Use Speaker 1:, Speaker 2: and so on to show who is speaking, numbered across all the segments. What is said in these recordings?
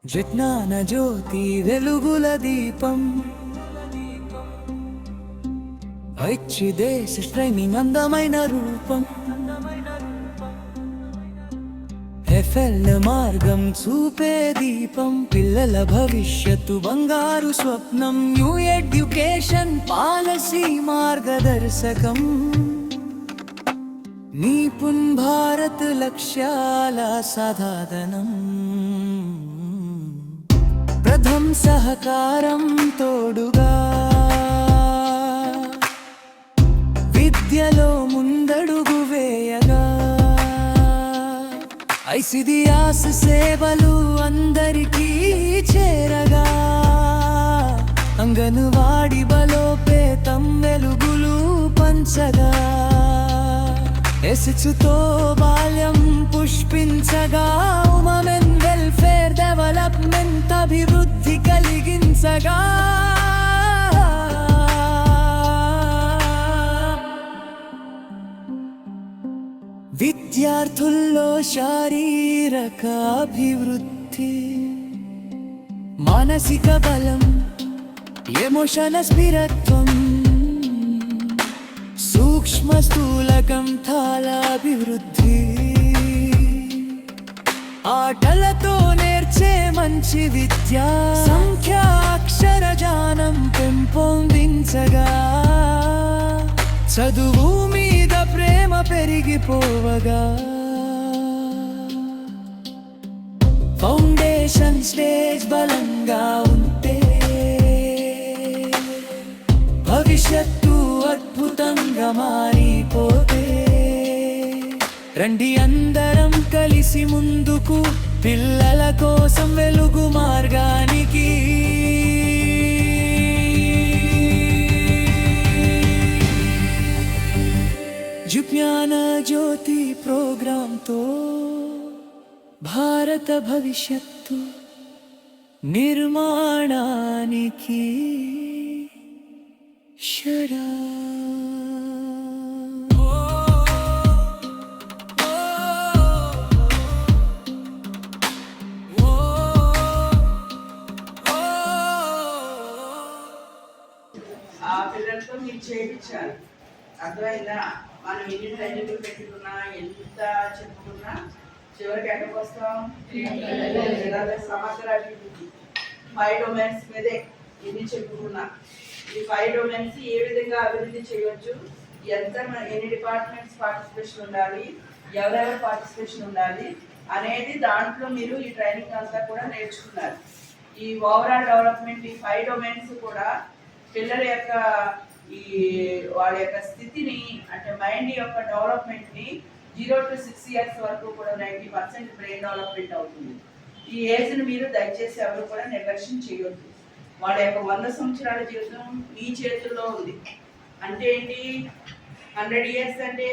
Speaker 1: జ్ఞాన జ్యోతి వెలుగుల దీపం ఐచ్ఛి దేశ శ్రేణి అందమైన రూపం ఎఫ్ఎల్ మార్గం చూపే దీపం పిల్లల భవిష్యత్తు బంగారు స్వప్నం న్యూ ఎడ్యుకేషన్ పాలసీ మార్గదర్శకం నిపుణ్ భారత్ లక్ష్యాల సాధనం ప్రథమ్ సహకారం తోడుగా విద్యలో ముందడుగు వేయగా ఐసిడిఎస్ సేవలు అందరికీ చేరగా అంగన్వాడి బలోపేతం వెలుగులు పంచగా ఎస్చుతో బాల్యం పుష్పించగా ఉమెన్ వెల్ఫేర్ డెవలప్మెంట్ అభివృద్ధి కలిగించగా విద్యార్థుల్లో శారీరక అభివృద్ధి మానసిక బలం ఎమోషనల్ స్థిరత్వం సూక్ష్మ స్థూలకం తాళ అభివృద్ధి ఆటలతో నేర్చే మంచి విద్య సంఖ్యా అక్షర జ్ఞానం పెంపొందించగా చదువు మీద ప్రేమ పెరిగిపోవగా ఫౌండేషన్ స్టేజ్ బలంగా ఉంటే భవిష్యత్తు అద్భుతంగా మారిపోతే రండి అందరం కలిసి ముందుకు పిల్లల కోసం వెలుగు మార్గానికి జ్ఞాన జ్యోతి ప్రోగ్రాంతో భారత భవిష్యత్తు నిర్మాణానికి షడా
Speaker 2: ఆ పిల్లలతో మీరు చేయించాలి. అర్థమైందా? మనం ఎన్ని ట్రైనింగ్లు పెట్టుకున్నా ఎంత చెప్పుకున్నా చివరికి ఎక్కడికి వస్తాం? సమగ్ర అభివృద్ధి 5 డొమైన్స్ మీదే ఎన్ని చెప్పుకున్నా ఈ 5 డొమైన్స్ ఏ విధంగా అభివృద్ధి చేయవచ్చు, ఎన్ని డిపార్ట్మెంట్స్ పార్టిసిపేషన్ ఉండాలి, ఎవరెవరు పార్టిసిపేషన్ ఉండాలి అనేది దాంట్లో మీరు ఈ ట్రైనింగ్ అంతా కూడా నేర్చుకున్నారు. ఈ ఓవరాల్ డెవలప్మెంట్ ఈ 5 డొమైన్స్ కూడా పిల్లల యొక్క వాళ్ళ యొక్క స్థితిని అంటే మైండ్ యొక్క డెవలప్మెంట్ని 0 to 6 years వరకు కూడా 90% బ్రెయిన్ డెవలప్మెంట్ అవుతుంది. ఈ ఏజ్ని మీరు దయచేసి ఎవరు కూడా నిర్లక్ష్యం చేయొద్దు. వాళ్ళ యొక్క 100 సంవత్సరాల జీవితం మీ చేతుల్లో ఉంది. అంటే ఏంటి? 100 years అంటే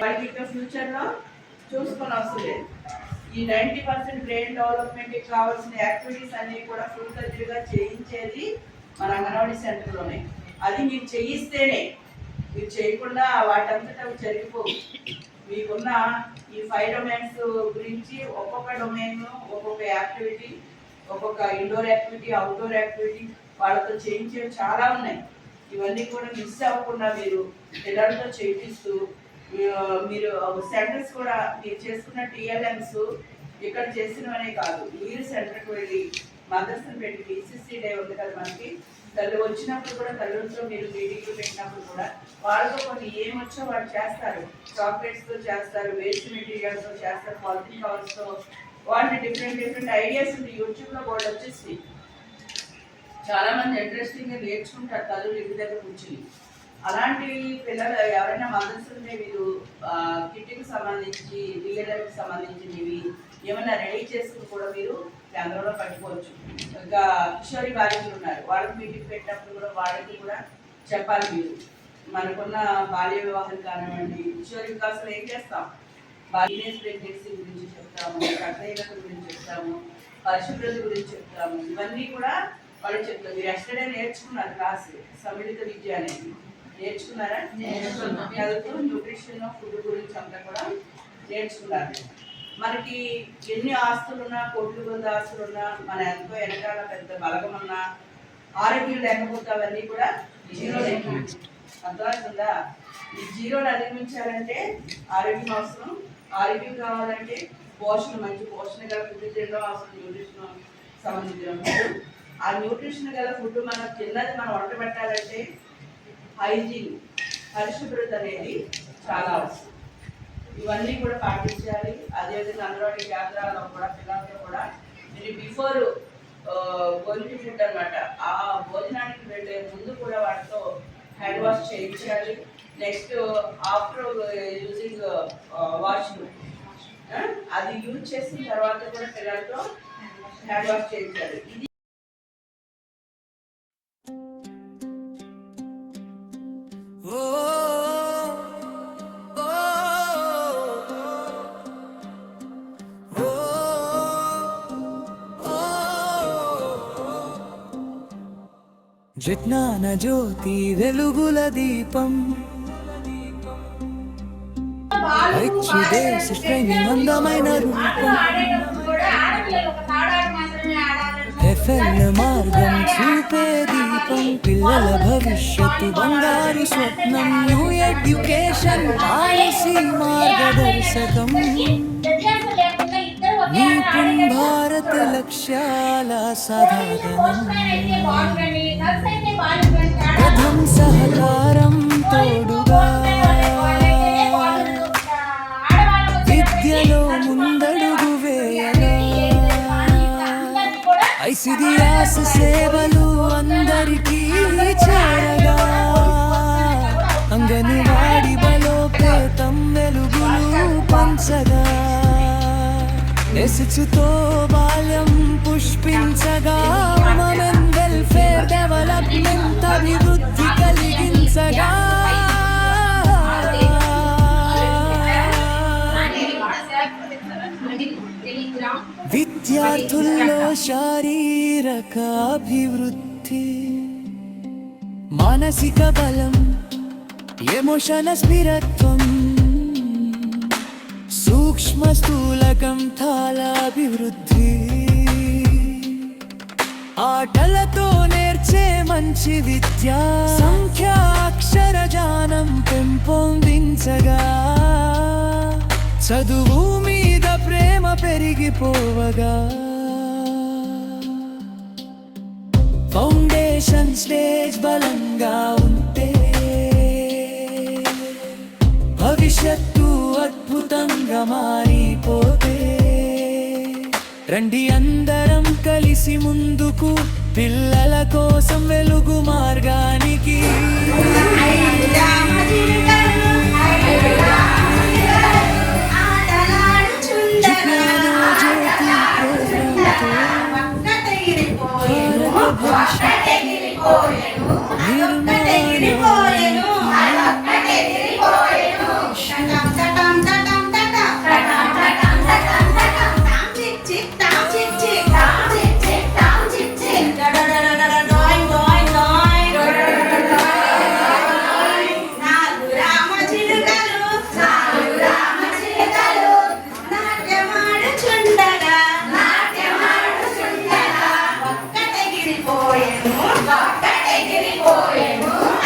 Speaker 2: వాళ్ళకి ఇంకా ఫ్యూచర్లో చూసుకొని అవసరం లేదు. ఈ 90% బ్రెయిన్ డెవలప్మెంట్కి కావాల్సిన యాక్టివిటీస్ అన్నీ కూడా ఫుల్ ఫ్లెడ్జ్డ్గా చేయించేది మన అంగన్వాడీ సెంటర్లోనే. అది మీరు చేయిస్తేనే, మీరు చేయకుండా వాటంతటా జరిగిపోవు. మీకున్న ఈ 5 డొమైన్స్ గురించి ఒక్కొక్క డొమైన్ ఒక్కొక్క యాక్టివిటీ, ఒక్కొక్క ఇండోర్ యాక్టివిటీ, అవుట్డోర్ యాక్టివిటీ వాళ్ళతో చేయించేవి చాలా ఉన్నాయి. ఇవన్నీ కూడా మిస్ అవ్వకుండా మీరు పిల్లలతో చేయిస్తూ మీరు సెంటర్స్ కూడా మీరు చేసుకున్న టీఎల్ఎమ్స్ ఇక్కడ చేసినవనే కాదు, మీరు సెంటర్కి వెళ్ళి మదర్స్ని పెట్టి PCC డే ఉంది కదా మనకి, తల్లి వచ్చినప్పుడు కూడా తల్లులతో మీరు మీటింగ్లు పెట్టినప్పుడు కూడా వాళ్ళతో కొన్ని ఏమొచ్చో వాళ్ళు చేస్తారు. చాక్లెట్స్తో చేస్తారు, వేస్ట్ మెటీరియల్స్తో చేస్తారు, పాలిథిన్ కవర్స్తో, వాళ్ళని డిఫరెంట్ ఐడియాస్ ఉంది. యూట్యూబ్లో కూడా వచ్చేసి చాలామంది ఇంట్రెస్టింగ్గా నేర్చుకుంటారు తల్లులు ఇంటి దగ్గర కూర్చుని. అలాంటి పిల్లలు ఎవరైనా మదర్స్ ఉంటే మీరు కిట్కి సంబంధించి డిఎల్ఎంకి సంబంధించినవి ఏమైనా రెడీ చేసుకుని కూడా మీరు కేంద్రంలో పట్టుకోవచ్చు. ఇంకా కిషోరి బాలికలు ఉన్నారు, వాళ్ళకి మీటింగ్ పెట్టినప్పుడు కూడా వాళ్ళకి కూడా చెప్పాలి. మీరు మనకున్న బాల్య వివాహం కానివ్వండి, కిషోరి వికాసం ఏం చేస్తాం, టీనేజ్ ప్రెగ్నెన్సీ గురించి చెప్తాము, రక్తహీనత గురించి చెప్తాము, పరిశుభ్రత గురించి చెప్తాము. ఇవన్నీ కూడా వాళ్ళు చెప్తారు. మీరు ఎస్టర్డే నేర్చుకున్నారు క్లాస్ సమ్మిళిత విద్య అనేది నేర్చుకున్నారా? హెల్త్, న్యూట్రిషన్, ఫుడ్ గురించి అంతా కూడా నేర్చుకున్నారు. మనకి ఎన్ని ఆస్తులున్నా, కోట్ల కొద్ది ఆస్తులున్నా, మన ఎంతో వెనకాల పెద్ద బలగం ఉన్నా, ఆరోగ్యం లేకపోతే అవన్నీ కూడా జీరోనే. అర్థమవుతుందా? ఈ జీరోని అధిగమించాలంటే ఆరోగ్యం అవసరం. ఆరోగ్యం కావాలంటే పోషణ, మంచి పోషణ గల ఫుడ్ తినడం అవసరం. న్యూట్రిషన్ సంబంధించిన ఫుడ్. ఆ న్యూట్రిషన్ గల ఫుడ్ మనం తిన్నది మనం వంట పెట్టాలంటే హైజీన్, పరిశుభ్రత అనేది చాలా అవసరం. ఇవన్నీ కూడా పాటించాలి. అదేవిధంగా అంగన్వాడీ కేంద్రాల్లో కూడా పిల్లలతో కూడా నేను బిఫోర్ గోయింగ్ ఫుడ్ అనమాట, ఆ భోజనానికి వెళ్ళే ముందు కూడా వాటితో హ్యాండ్ వాష్ చేయించాలి. నెక్స్ట్ ఆఫ్టర్ యూజింగ్ వాష్రూమ్ అది యూజ్ చేసిన తర్వాత కూడా పిల్లలతో హ్యాండ్ వాష్ చేయించాలి. ఇది
Speaker 1: విజ్ఞాన జ్యోతి వెలుగుల దీపం దేశ అందమైన రూపం ఎఫ్ఎల్ మార్గం చూపే దీపం పిల్లల భవిష్యత్తు బంగారు స్వప్నం న్యూ ఎడ్యుకేషన్ పాలసీ మార్గదర్శకం నిపుణ్ భారత్ లక్ష్యాల సాధనం ప్రథం సహకారం తోడుగా విద్యలో ముందడుగు వేయగా ఐసిడిఎస్ సేవలు అందరికీ చేరగా అంగన్వాడి బలోపేతం వెలుగులు పంచగా శిశుతో బాల్యం పుష్పించగా ఉమెన్ వెల్ఫేర్ డెవలప్మెంట్ అభివృద్ధి కలిగించగా విద్యార్థుల్లో శారీరక అభివృద్ధి, మానసిక బలం, ఎమోషన్ స్థిరత్వం, సూక్ష్మ స్థూలకం తాళాభివృద్ధి, ఆటలతో నేర్చే మంచి విద్య, సంఖ్యాక్షర జ్ఞానం పెంపొందించగా చదువు మీద ప్రేమ పెరిగిపోవగా ఫౌండేషన్ స్టేజ్ బలంగా ఉంటే భవిష్యత్తు అద్భుతంగా మారిపోతే రండి అందరం కలిసి ముందుకు పిల్లల కోసం వెలుగు మార్గానికి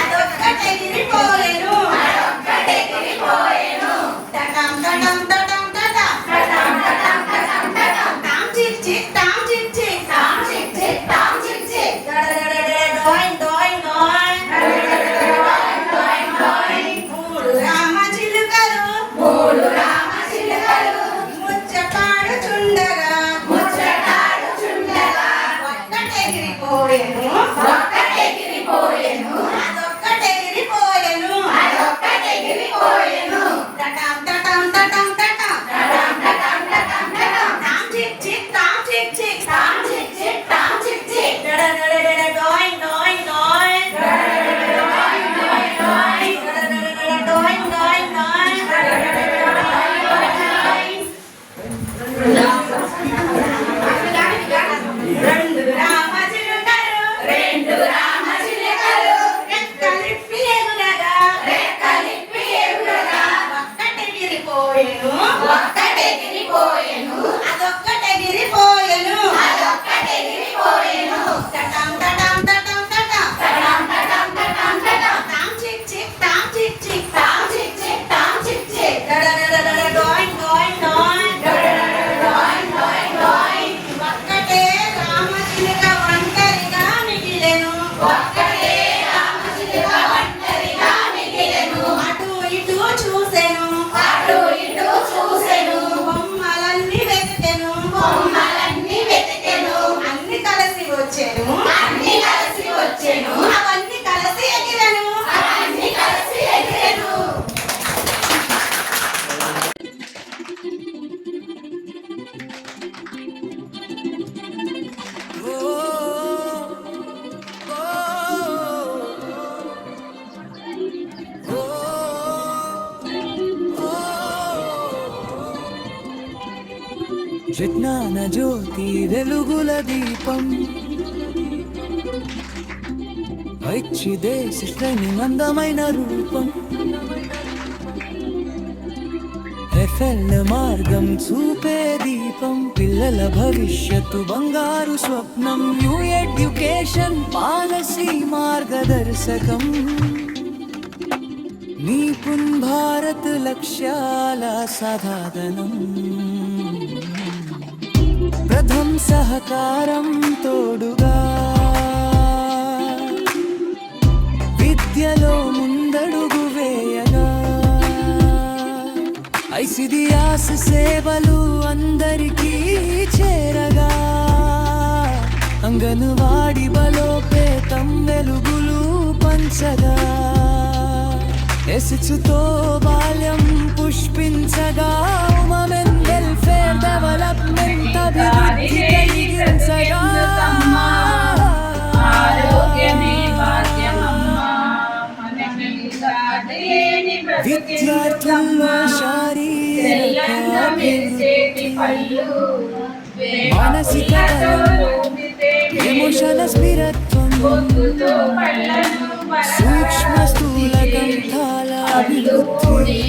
Speaker 3: అదొక్కటే
Speaker 1: విజ్ఞాన జ్యోతి వెలుగుల దీపం ఐచ్ఛి దేశ శ్రేణి అందమైన రూపం ఎఫెల్ మార్గం చూపే దీపం పిల్లల భవిష్యత్తు బంగారు స్వప్నం న్యూ ఎడ్యుకేషన్ పాలసీ మార్గదర్శకం నిపుణ్ భారత్ లక్ష్యాల సాధనం ప్రథమ్ సహకారం తోడుగా విద్యలో ముందడుగు వేయగా ఐసిడియాస్ సేవలు అందరికీ చేరగా అంగన్వాడి బలోపేతం వెలుగులు పంచగా ఎస్చుతో బాల్యం పుష్పించగా ఉమెన్ వెల్ఫేర్ డెవలప్మెంట్ అభివృద్ధి కలిగించగా విద్యార్థుల్లో శారీరక మానసిక ఎమోషనల్ స్థిరత్వం సూక్ష్మ స్థూల గ్రంథాల అభివృద్ధి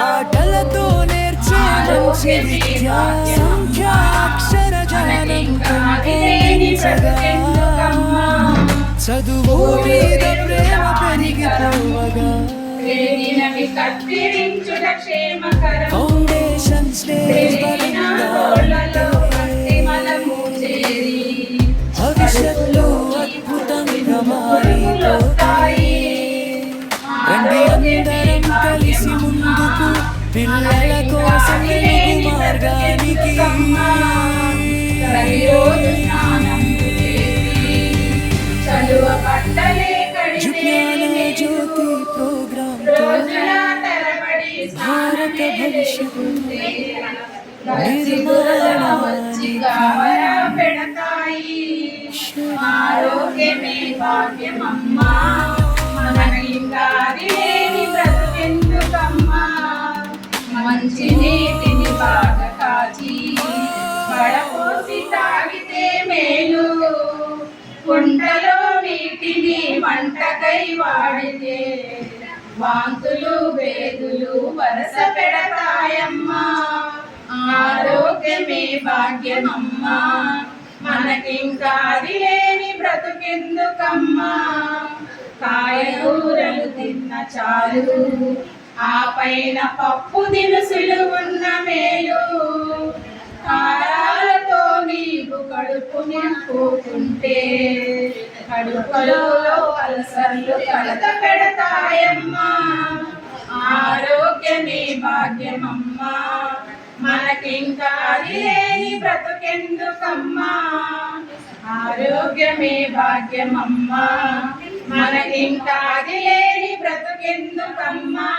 Speaker 1: ఆటలతో నేర్చే మంచి విద్య సంఖ్యాక్షర జ్ఞానం పెంపొందించగా చదువు మీద ప్రేమ పెరిగిపోవగా ఫౌండేషన్ స్టేజ్ భవిష్యత్తులో అద్భుతంగా మారిపోతాయి రండి అందరం కలిసి ముందుకు పిల్లల కోసం వెలుగు మార్గానికి విజ్ఞాన జ్యోతి ప్రోగ్రామ్ భారత భవిష్యత్తు
Speaker 3: ఆరోగ్యమే భాగ్యమమ్మా మనకింకాది లేని బ్రతుకెందుకమ్మా మంచి నీటిని బాగా కాచి వడపోసి తాగితే మేలు కుండలో నీటిని వంటకై వాడితే వాంతులు వేదులు వరస పెడతాయమ్మా ఆరోగ్యమే భాగ్యమమ్మా మనకింకాది లేని బ్రతుకెందుకమ్మా కాయగూరలు తిన్న చాలు ఆ పైన పప్పు దినుసులు ఉన్న మేలు కారాలతో నీకు కడుపు నింపుకుంటే కడుపులో అలసర్లు కలత పెడతాయమ్మా ఆరోగ్యమే భాగ్యమమ్మా మనకింకా అది లేని బ్రతుకెందుకమ్మా ఆరోగ్యమే భాగ్యమమ్మా మనకింకా అది లేని బ్రతుకెందుకమ్మా